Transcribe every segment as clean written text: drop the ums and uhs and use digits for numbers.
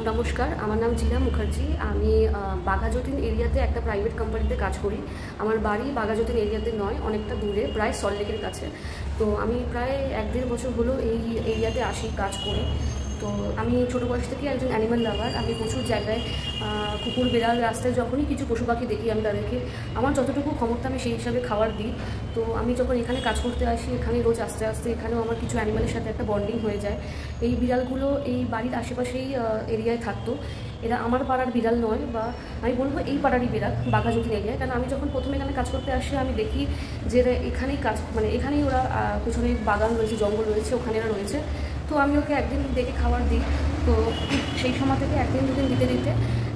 নমস্কার, আমার নাম জিলা মুখার্জি। আমি বাঘাযতীন এরিয়াতে একটা প্রাইভেট কোম্পানিতে কাজ করি। আমার বাড়ি বাঘাযতীন এরিয়াতে নয়, অনেকটা দূরে, প্রায় সল্টলেকের কাছে। তো আমি প্রায় 1-1.5 বছর হলো এই এরিয়াতে আসি, কাজ করি। তো আমি ছোটো বয়স থেকে একজন অ্যানিম্যাল লাভার। আমি প্রচুর জায়গায় কুকুর, বিড়াল, রাস্তায় যখনই কিছু পশু পাখি দেখি আমি তাদেরকে আমার যতটুকু ক্ষমতা আমি সেই হিসাবে খাবার দিই। তো আমি যখন এখানে কাজ করতে আসি, এখানে রোজ আস্তে আস্তে এখানেও আমার কিছু অ্যানিম্যালের সাথে একটা বন্ডিং হয়ে যায়। এই বিড়ালগুলো এই বাড়ির আশেপাশেই এরিয়ায় থাকতো। এরা আমার পাড়ার বিড়াল নয়, বা আমি বলবো এই পাড়ারই বিড়াল, বাঘাযতীন এরিয়ায়। কারণ আমি যখন প্রথমে এখানে কাজ করতে আসি আমি দেখি যে এখানেই এখানেই ওরা পিছনে বাগান রয়েছে, জঙ্গল রয়েছে, ওখানে এরা রয়েছে। তো আমি ওকে একদিন দেখে খাবার দিই। তো সেই সময় থেকে একদিন দুদিন দিতে দিতে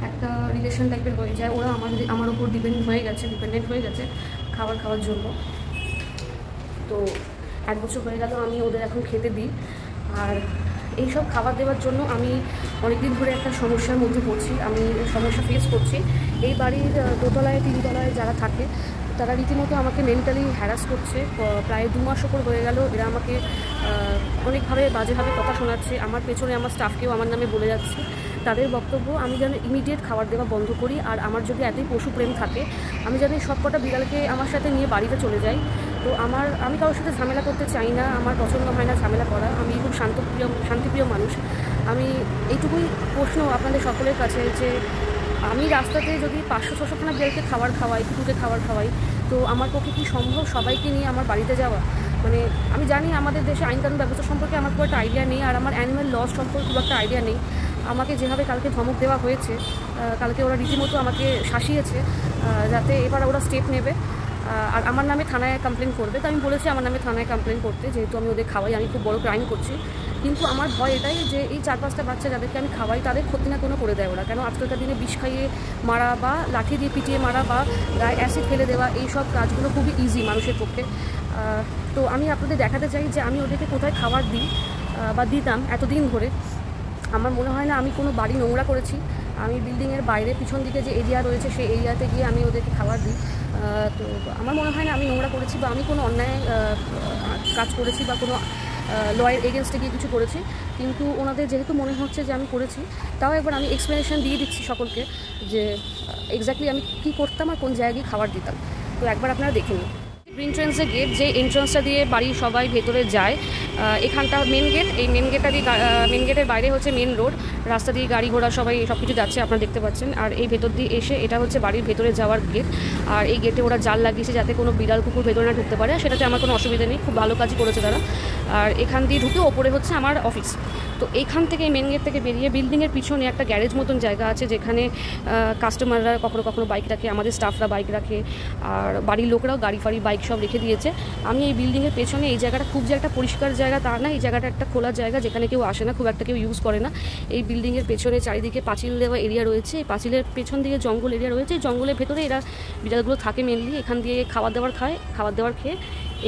একটা রিলেশন টাইপের হয়ে যায়। ওরা আমার ওপর ডিপেন্ডেন্ট হয়ে গেছে খাবার খাওয়ার জন্য। তো 1 বছর হয়ে গেল আমি ওদের এখন খেতে দিই। আর এইসব খাবার দেওয়ার জন্য আমি অনেকদিন ধরে একটা সমস্যার মধ্যে পড়ছি, আমি সমস্যা ফেস করছি। এই বাড়ির 2তলায় 3তলায় যারা থাকে তারা রীতিমতো আমাকে মেন্টালি হ্যারাস করছে। প্রায় 2 মাস ওপর হয়ে গেল এরা আমাকে অনেকভাবে বাজেভাবে কথা শোনাচ্ছে। আমার পেছনে আমার স্টাফকেও আমার নামে বলে যাচ্ছে। তাদের বক্তব্য আমি যেন ইমিডিয়েট খাবার দেওয়া বন্ধ করি, আর আমার যদি এতই পশু প্রেম থাকে আমি যেন সবকটা বিড়ালকে আমার সাথে নিয়ে বাড়িতে চলে যাই। তো আমি কারোর সাথে ঝামেলা করতে চাই না, আমার পছন্দ হয় না ঝামেলা করা। আমি খুব শান্তিপ্রিয় মানুষ। আমি এইটুকুই প্রশ্ন আপনাদের সকলের কাছে যে আমি রাস্তাতে যদি 500-600 খানা বিড়ালকে খাবার খাওয়াই, কুকুরকে খাবার খাওয়াই, তো আমার পক্ষে কি সম্ভব সবাইকে নিয়ে আমার বাড়িতে যাওয়া? মানে আমি জানি আমাদের দেশে আইনকানুন ব্যবস্থা সম্পর্কে আমার খুব একটা আইডিয়া নেই, আর আমার অ্যানিম্যাল লস সম্পর্কে খুব একটা আইডিয়া নেই। আমাকে যেভাবে কালকে ধমক দেওয়া হয়েছে, কালকে ওরা রীতিমতো আমাকে শাসিয়েছে যাতে এবার ওরা স্টেপ নেবে আর আমার নামে থানায় কমপ্লেন করবে। তো আমি বলেছি আমার নামে থানায় কমপ্লেন করতে, যেহেতু আমি ওদের খাওয়াই, আমি খুব বড় ক্রাইম করছি। কিন্তু আমার ভয় এটাই যে এই 4-5টা বাচ্চা যাদেরকে আমি খাওয়াই তাদের ক্ষতি না কোনো করে দেয় ওরা। কেন আজকালকার দিনে বিষ খাইয়ে মারা বা লাঠি দিয়ে পিটিয়ে মারা বা গায়ে অ্যাসিড ফেলে দেওয়া, এই সব কাজগুলো খুবই ইজি মানুষের পক্ষে। তো আমি আপনাদের দেখাতে চাই যে আমি ওদেরকে কোথায় খাবার দিই বা দিতাম এতদিন ধরে। আমার মনে হয় না আমি কোনো বাড়ি নোংরা করেছি। আমি বিল্ডিংয়ের বাইরে পিছন দিকে যে এরিয়া রয়েছে সেই এরিয়াতে গিয়ে আমি ওদেরকে খাবার দিই। তো আমার মনে হয় না আমি নোংরা করেছি বা আমি কোনো অন্যায় কাজ করেছি বা কোনো লয়ের এগেনস্টে গিয়ে কিছু করেছি। কিন্তু ওনাদের যেহেতু মনে হচ্ছে যে আমি করেছি, তাও একবার আমি এক্সপ্লেনেশন দিয়ে দিচ্ছি সকলকে যে এক্স্যাক্টলি আমি কী করতাম আর কোন জায়গায় খাবার দিতাম। তো একবার আপনারা দেখে নিন। এন্ট্রান্সের গেট, যে এন্ট্রান্সটা দিয়ে বাড়ির সবাই ভেতরে যায়, এখানটা মেন গেট। এই মেন গেটের বাইরে হচ্ছে মেন রোড, রাস্তা দিয়ে গাড়ি ঘোড়া সবাই সব কিছু যাচ্ছে, আপনারা দেখতে পাচ্ছেন। আর এই ভেতর দিয়ে এসে এটা হচ্ছে বাড়ির ভেতরে যাওয়ার গেট। আর এই গেটে ওরা জাল লাগিয়েছে যাতে কোনো বিড়াল কুকুর ভেতরে না ঢুকতে পারে, সেটাতে আমার কোনো অসুবিধা নেই, খুব ভালো কাজই করেছে তারা। আর এখান দিয়ে ঢুকে ওপরে হচ্ছে আমার অফিস। তো এইখান থেকে মেন গেট থেকে বেরিয়ে বিল্ডিংয়ের পিছনে একটা গ্যারেজ মতন জায়গা আছে, যেখানে কাস্টমাররা কখনো কখনো বাইক রাখে, আমাদের স্টাফরা বাইক রাখে, আর বাড়ির লোকরাও গাড়ি ফাড়ি বাইক সব রেখে দিয়েছে। আমি এই বিল্ডিংয়ের পেছনে, এই জায়গাটা খুব যে একটা পরিষ্কার জায়গা তা না, এই জায়গাটা একটা খোলা জায়গা যেখানে কেউ আসে না, খুব একটা কেউ ইউজ করে না। এই বিল্ডিংয়ের পেছনে চারিদিকে পাঁচিল দেওয়া এরিয়া রয়েছে, এই পাঁচিলের পেছন দিকে জঙ্গল এরিয়া রয়েছে। এই জঙ্গলের ভেতরে এরা বিড়ালগুলো থাকে মেনলি। এখান দিয়ে খাবার দাবার খেয়ে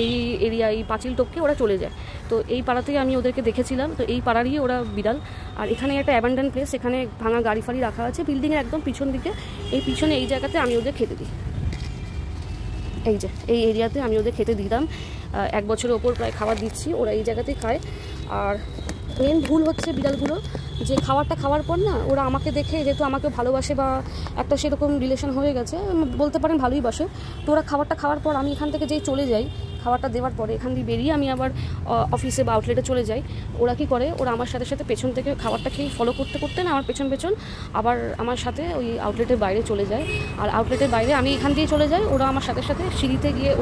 এই এরিয়া, এই পাঁচিল টপকে ওরা চলে যায়। তো এই পাড়াতেই আমি ওদেরকে দেখেছিলাম। তো এই পাড়ারই ওরা বিড়াল। আর এখানে একটা অ্যাবান্ডান প্লেস, এখানে ভাঙা গাড়ি ফাড়ি রাখা আছে বিল্ডিংয়ের একদম পিছন দিকে। এই পিছনে এই জায়গাতে আমি ওদের খেতে দিই। এই যে এই এরিয়াতে আমি ওদের খেতে দিতাম, 1 বছরের ওপর প্রায় খাবার দিচ্ছি, ওরা এই জায়গাতেই খায়। আর মেন ভুল হচ্ছে বিড়ালগুলো যে খাবারটা খাওয়ার পর না ওরা আমাকে দেখে, যেহেতু আমাকে ভালোবাসে বা একটা সেরকম রিলেশন হয়ে গেছে, বলতে পারেন ভালোই বাসে, তো ওরা খাবারটা খাওয়ার পর আমি এখান থেকে যেই চলে যাই, খাবারটা দেওয়ার পরে এখান দিয়ে বেরিয়ে আমি আবার অফিসে বা আউটলেটে চলে যাই, ওরা কি করে, ওরা আমার সাথে সাথে পেছন থেকে খাবারটা খেয়ে ফলো করতে করতে না আমার পেছন আবার আমার সাথে ওই আউটলেটের বাইরে চলে যায়। আর আউটলেটের বাইরে আমি এখান দিয়ে চলে যাই, ওরা আমার সাথে সাথে সিঁড়িতে গিয়ে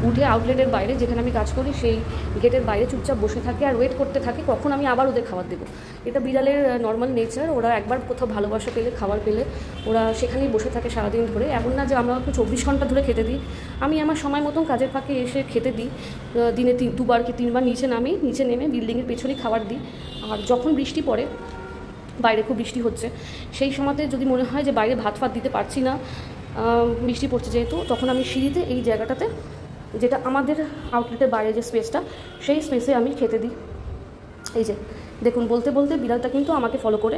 উঠে আউটলেটের বাইরে যেখানে আমি কাজ করি সেই গেটের বাইরে চুপচাপ বসে থাকে আর ওয়েট করতে থাকে কখন আমি আবার ওদের খাবার দেবো। এটা বিড়ালের নর্মাল নেচার। ওরা একবার কোথাও ভালোবাসা পেলে, খাবার পেলে ওরা সেখানেই বসে থাকে সারাদিন ধরে। এমন না যে আমরা ওকে 24 ঘন্টা ধরে খেতে দিই। আমি আমার সময় মতন কাজের ফাঁকে এসে খেতে দিই, দিনে 2বার কি 3বার নিচে নেমে বিল্ডিংয়ের পেছনেই খাবার দিই। আর যখন বৃষ্টি পড়ে, বাইরে খুব বৃষ্টি হচ্ছে, সেই সময়তে যদি মনে হয় যে বাইরে ভাত দিতে পারছি না, বৃষ্টি পড়ছে যেহেতু, তখন আমি সিঁড়িতে এই জায়গাটাতে, যেটা আমাদের আউটলেটের বাইরে যে স্পেসটা, সেই স্পেসে আমি খেতে দিই। এই যে দেখুন, বলতে বলতে বিড়ালটা কিন্তু আমাকে ফলো করে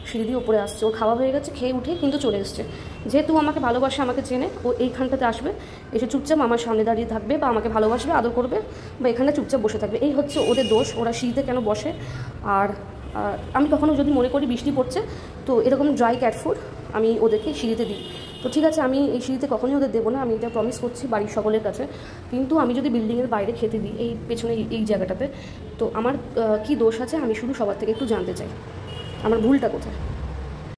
সিঁড়ি দিয়ে উপরে আসছে। ওর খাওয়া হয়ে গেছে, খেয়ে উঠে কিন্তু চলে এসছে। যেহেতু আমাকে ভালোবাসে, আমাকে চেনে, ও এইখানটাতে আসবে, এসে চুপচাপ আমার সামনে দাঁড়িয়ে থাকবে বা আমাকে ভালোবাসবে, আদর করবে, বা এখানে চুপচাপ বসে থাকবে। এই হচ্ছে ওদের দোষ। ওরা সিঁড়িতে কেন বসে আর আর আমি কখনও যদি মনে করি বৃষ্টি পড়ছে তো এরকম ড্রাই ক্যাট ফুড আমি ওদেরকে সিঁড়িতে দিই। তো ঠিক আছে, আমি এই সিঁড়িতে কখনোই ওদের দেবো না, আমি এটা প্রমিস করছি বাড়ির সকলের কাছে। কিন্তু আমি যদি বিল্ডিংয়ের বাইরে খেতে দিই, এই পেছনে এই জায়গাটাতে, তো আমার কী দোষ আছে আমি শুধু সবার থেকে একটু জানতে চাই, আমার ভুলটা কোথায়।